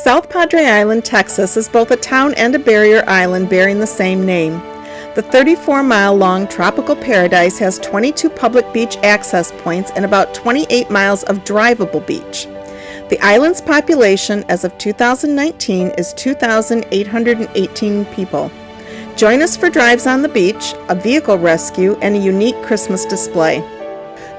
South Padre Island, Texas is both a town and a barrier island bearing the same name. The 34-mile-long tropical paradise has 22 public beach access points and about 28 miles of drivable beach. The island's population as of 2019 is 2,818 people. Join us for drives on the beach, a vehicle rescue, and a unique Christmas display.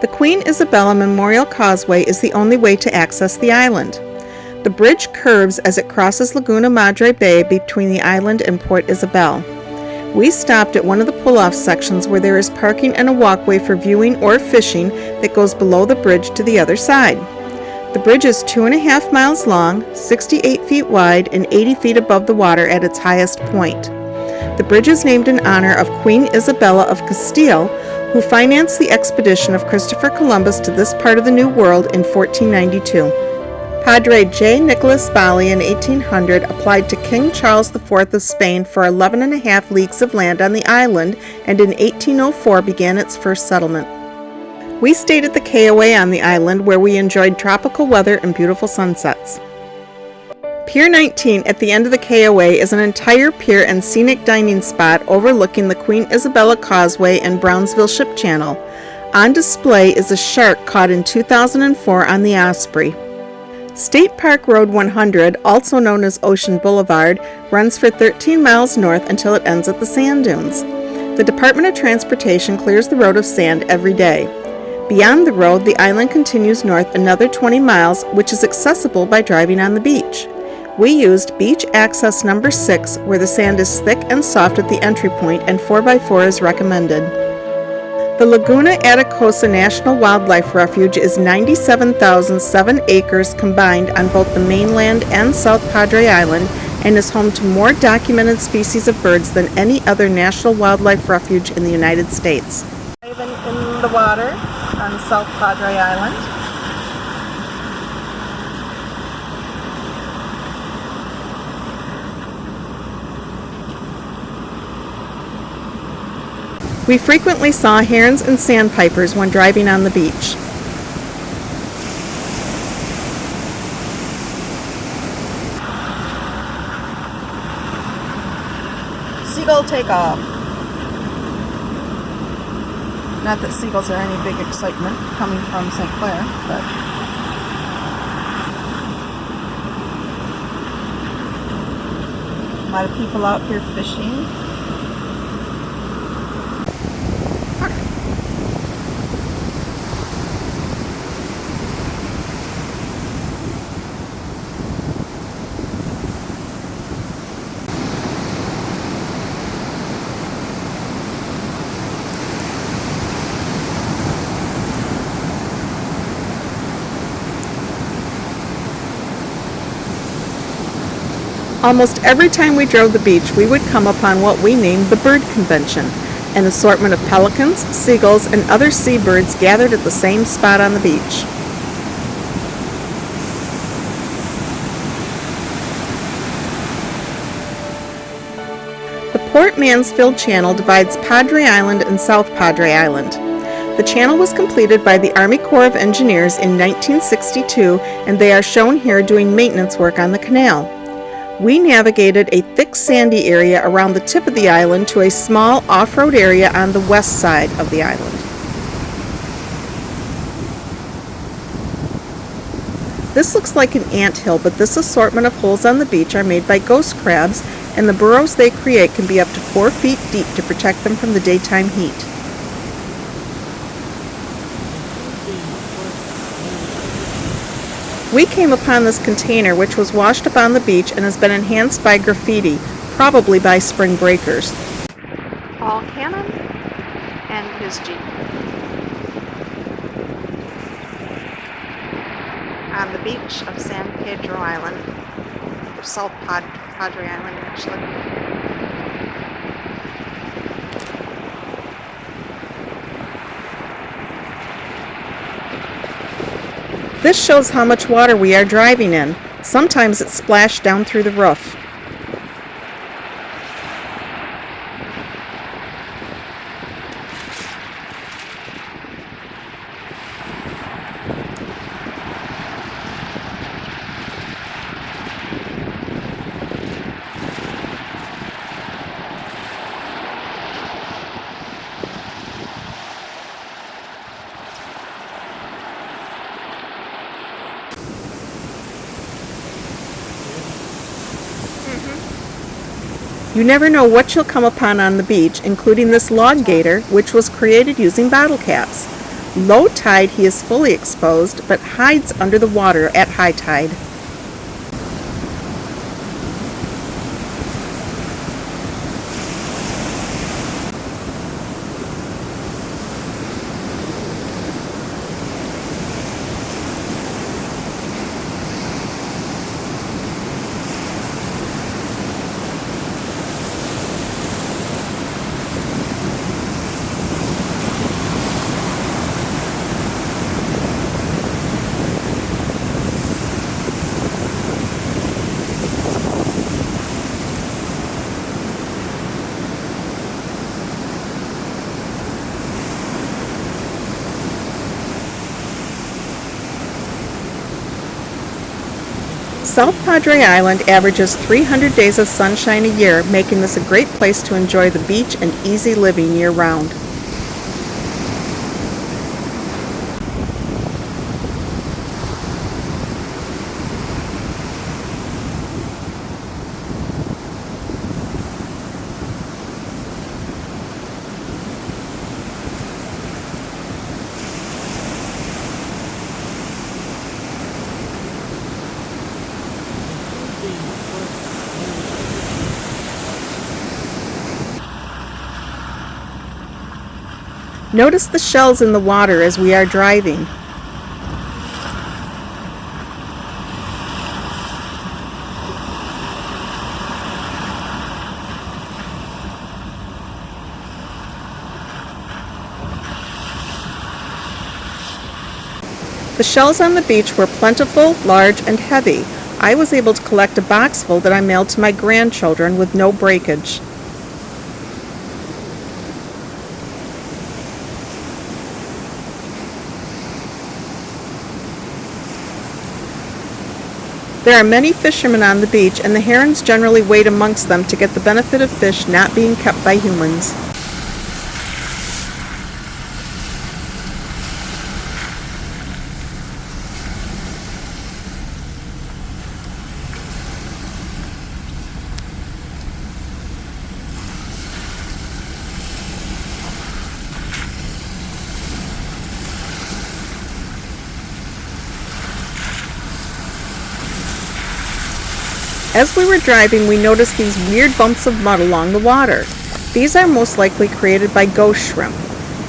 The Queen Isabella Memorial Causeway is the only way to access the island. The bridge curves as it crosses Laguna Madre Bay between the island and Port Isabel. We stopped at one of the pull-off sections where there is parking and a walkway for viewing or fishing that goes below the bridge to the other side. The bridge is 2.5 miles long, 68 feet wide, and 80 feet above the water at its highest point. The bridge is named in honor of Queen Isabella of Castile, who financed the expedition of Christopher Columbus to this part of the New World in 1492. Padre J. Nicholas Bali in 1800 applied to King Charles IV of Spain for 11.5 leagues of land on the island, and in 1804 began its first settlement. We stayed at the KOA on the island, where we enjoyed tropical weather and beautiful sunsets. Pier 19 at the end of the KOA is an entire pier and scenic dining spot overlooking the Queen Isabella Causeway and Brownsville Ship Channel. On display is a shark caught in 2004 on the Osprey. State Park Road 100, also known as Ocean Boulevard, runs for 13 miles north until it ends at the sand dunes. The Department of Transportation clears the road of sand every day. Beyond the road, the island continues north another 20 miles, which is accessible by driving on the beach. We used beach access number 6, where the sand is thick and soft at the entry point and 4x4 is recommended. The Laguna Atacosa National Wildlife Refuge is 97,007 acres combined on both the mainland and South Padre Island and is home to more documented species of birds than any other national wildlife refuge in the United States. Even in the water on South Padre Island. We frequently saw herons and sandpipers when driving on the beach. Seagull takeoff. Not that seagulls are any big excitement coming from St. Clair, but a lot of people out here fishing. Almost every time we drove the beach, we would come upon what we named the Bird Convention, an assortment of pelicans, seagulls, and other seabirds gathered at the same spot on the beach. The Port Mansfield Channel divides Padre Island and South Padre Island. The channel was completed by the Army Corps of Engineers in 1962, and they are shown here doing maintenance work on the canal. We navigated a thick sandy area around the tip of the island to a small off-road area on the west side of the island. This looks like an anthill, but this assortment of holes on the beach are made by ghost crabs, and the burrows they create can be up to 4 feet deep to protect them from the daytime heat. We came upon this container, which was washed up on the beach and has been enhanced by graffiti, probably by spring breakers. Paul Cannon and his Jeep. On the beach of San Pedro Island, or South Padre Island actually. This shows how much water we are driving in. Sometimes it splashed down through the roof. You never know what you'll come upon on the beach, including this log gator, which was created using bottle caps. Low tide, he is fully exposed, but hides under the water at high tide. South Padre Island averages 300 days of sunshine a year, making this a great place to enjoy the beach and easy living year-round. Notice the shells in the water as we are driving. The shells on the beach were plentiful, large, and heavy. I was able to collect a box full that I mailed to my grandchildren with no breakage. There are many fishermen on the beach, and the herons generally wade amongst them to get the benefit of fish not being kept by humans. As we were driving, we noticed these weird bumps of mud along the water. These are most likely created by ghost shrimp.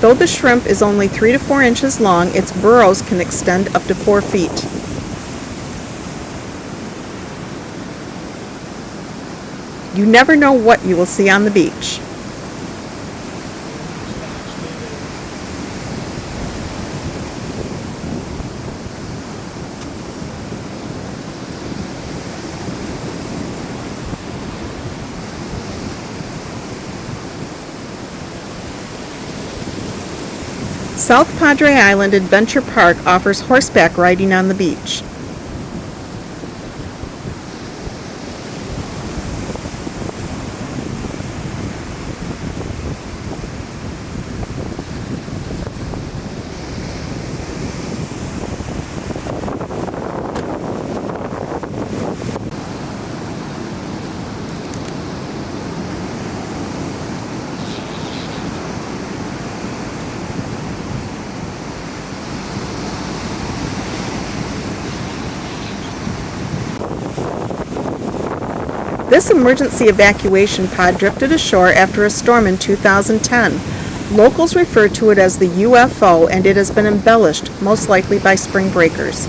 Though the shrimp is only 3 to 4 inches long, its burrows can extend up to 4 feet. You never know what you will see on the beach. South Padre Island Adventure Park offers horseback riding on the beach. This emergency evacuation pod drifted ashore after a storm in 2010. Locals refer to it as the UFO, and it has been embellished, most likely by spring breakers.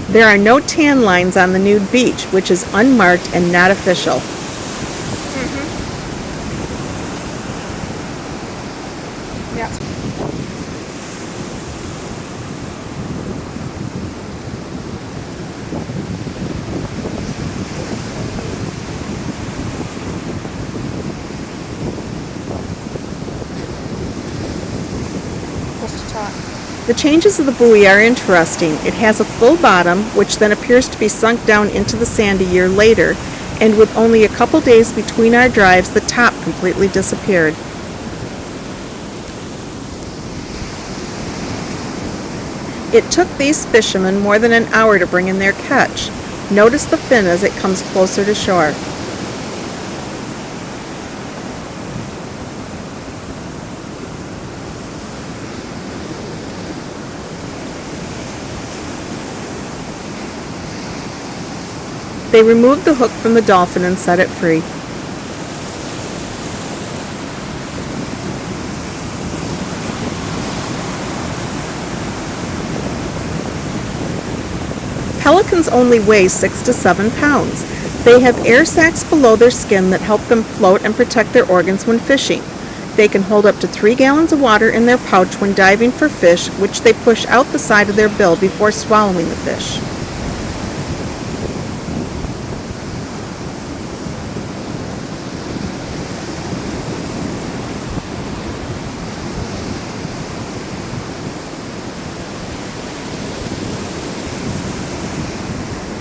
There are no tan lines on the nude beach, which is unmarked and not official. Yeah. The changes of the buoy are interesting. It has a full bottom, which then appears to be sunk down into the sand a year later, and with only a couple days between our drives, the top completely disappeared. It took these fishermen more than an hour to bring in their catch. Notice the fin as it comes closer to shore. They removed the hook from the dolphin and set it free. Pelicans only weigh 6 to 7 pounds. They have air sacs below their skin that help them float and protect their organs when fishing. They can hold up to 3 gallons of water in their pouch when diving for fish, which they push out the side of their bill before swallowing the fish.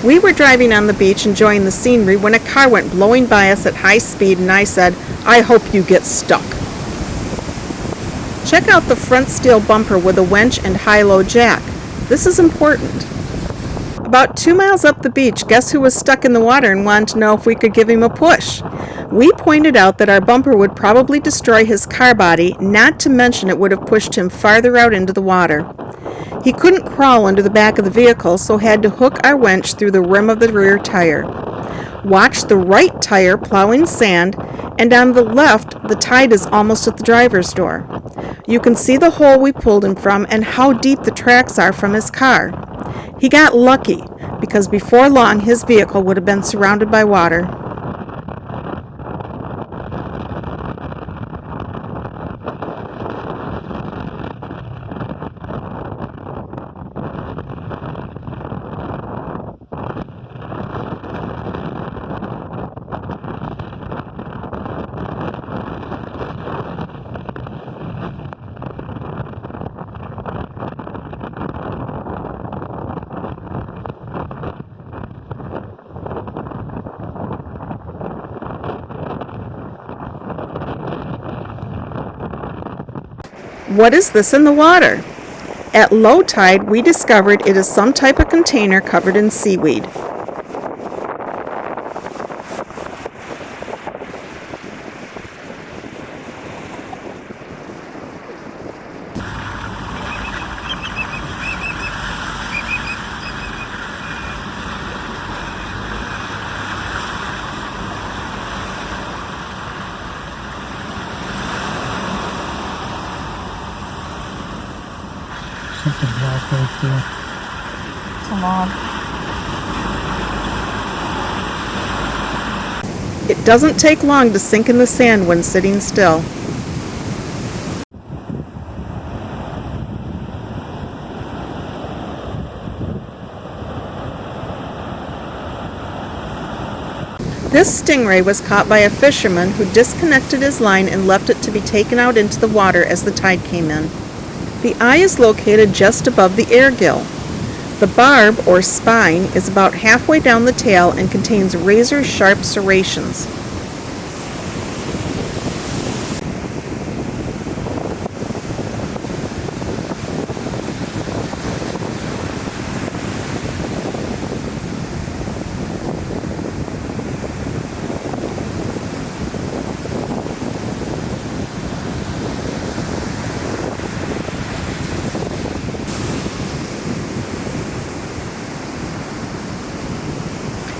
We were driving on the beach enjoying the scenery when a car went blowing by us at high speed and I said, "I hope you get stuck." Check out the front steel bumper with a winch and high-low jack. This is important. About 2 miles up the beach, guess who was stuck in the water and wanted to know if we could give him a push? We pointed out that our bumper would probably destroy his car body, not to mention it would have pushed him farther out into the water. He couldn't crawl under the back of the vehicle, so had to hook our winch through the rim of the rear tire. Watch the right tire plowing sand, and on the left, the tide is almost at the driver's door. You can see the hole we pulled him from and how deep the tracks are from his car. He got lucky, because before long his vehicle would have been surrounded by water. What is this in the water? At low tide, we discovered it is some type of container covered in seaweed. Something black right there. It's a log. It doesn't take long to sink in the sand when sitting still. This stingray was caught by a fisherman who disconnected his line and left it to be taken out into the water as the tide came in. The eye is located just above the air gill. The barb, or spine, is about halfway down the tail and contains razor-sharp serrations.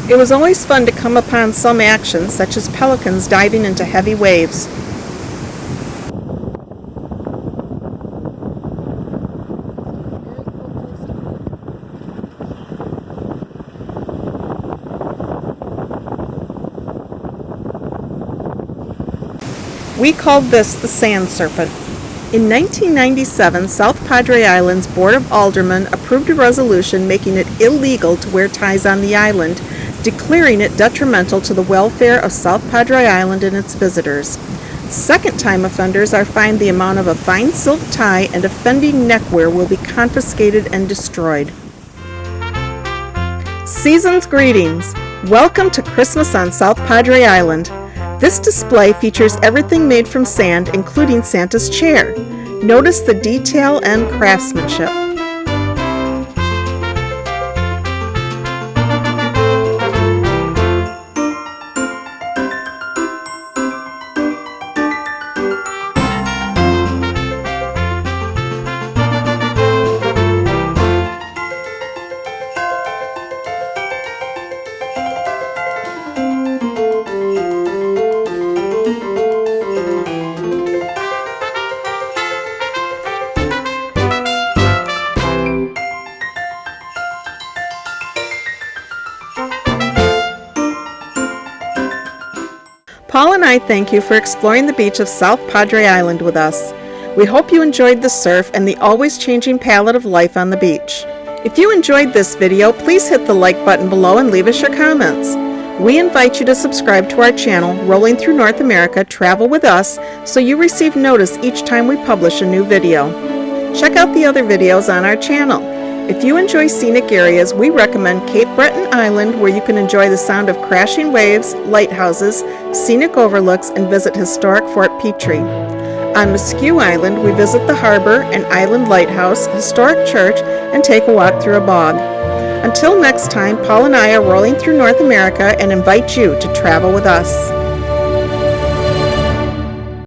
It was always fun to come upon some action, such as pelicans diving into heavy waves. We called this the Sand Serpent. In 1997, South Padre Island's Board of Aldermen approved a resolution making it illegal to wear ties on the island, declaring it detrimental to the welfare of South Padre Island and its visitors. Second-time offenders are fined the amount of a fine silk tie, and offending neckwear will be confiscated and destroyed. Season's greetings. Welcome to Christmas on South Padre Island. This display features everything made from sand, including Santa's chair. Notice the detail and craftsmanship. Paul and I thank you for exploring the beach of South Padre Island with us. We hope you enjoyed the surf and the always changing palette of life on the beach. If you enjoyed this video, please hit the like button below and leave us your comments. We invite you to subscribe to our channel, Rolling Through North America, Travel with Us, so you receive notice each time we publish a new video. Check out the other videos on our channel. If you enjoy scenic areas, we recommend Cape Breton Island, where you can enjoy the sound of crashing waves, lighthouses, scenic overlooks, and visit historic Fort Petrie. On Muskew Island, we visit the harbor, an island lighthouse, historic church, and take a walk through a bog. Until next time, Paul and I are rolling through North America and invite you to travel with us.